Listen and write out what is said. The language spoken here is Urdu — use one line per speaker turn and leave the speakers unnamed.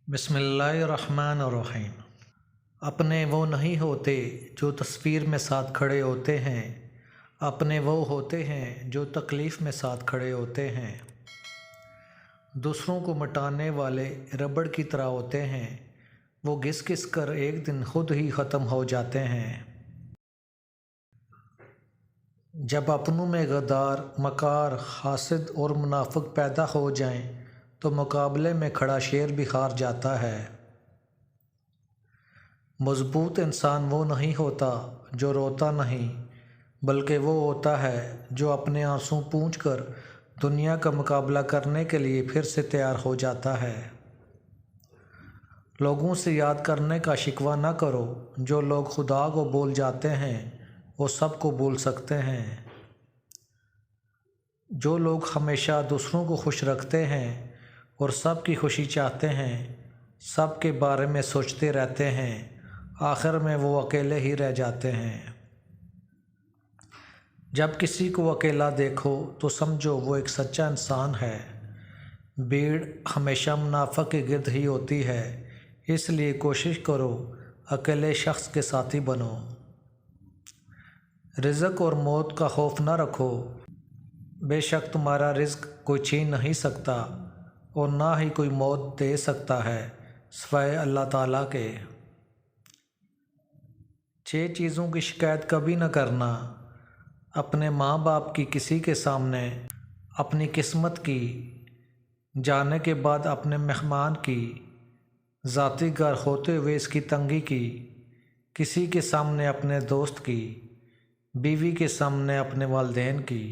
بسم اللہ الرحمن الرحیم۔ اپنے وہ نہیں ہوتے جو تصویر میں ساتھ کھڑے ہوتے ہیں، اپنے وہ ہوتے ہیں جو تکلیف میں ساتھ کھڑے ہوتے ہیں۔ دوسروں کو مٹانے والے ربڑ کی طرح ہوتے ہیں، وہ گھس گھس کر ایک دن خود ہی ختم ہو جاتے ہیں۔ جب اپنوں میں غدار، مکار، حاسد اور منافق پیدا ہو جائیں تو مقابلے میں کھڑا شیر بھی ہار جاتا ہے۔ مضبوط انسان وہ نہیں ہوتا جو روتا نہیں، بلکہ وہ ہوتا ہے جو اپنے آنسو پونچھ کر دنیا کا مقابلہ کرنے کے لیے پھر سے تیار ہو جاتا ہے۔ لوگوں سے یاد کرنے کا شکوہ نہ کرو، جو لوگ خدا کو بھول جاتے ہیں وہ سب کو بھول سکتے ہیں۔ جو لوگ ہمیشہ دوسروں کو خوش رکھتے ہیں اور سب کی خوشی چاہتے ہیں، سب کے بارے میں سوچتے رہتے ہیں، آخر میں وہ اکیلے ہی رہ جاتے ہیں۔ جب کسی کو اکیلا دیکھو تو سمجھو وہ ایک سچا انسان ہے۔ بھیڑ ہمیشہ منافق کے گرد ہی ہوتی ہے، اس لیے کوشش کرو اکیلے شخص کے ساتھی بنو۔ رزق اور موت کا خوف نہ رکھو، بے شک تمہارا رزق کوئی چھین نہیں سکتا اور نہ ہی کوئی موت دے سکتا ہے سوائے اللہ تعالیٰ کے۔ 6 چیزوں کی شکایت کبھی نہ کرنا: اپنے ماں باپ کی کسی کے سامنے، اپنی قسمت کی، جانے کے بعد اپنے مہمان کی، ذاتی گھر ہوتے ہوئے اس کی تنگی کی، کسی کے سامنے اپنے دوست کی، بیوی کے سامنے اپنے والدین کی۔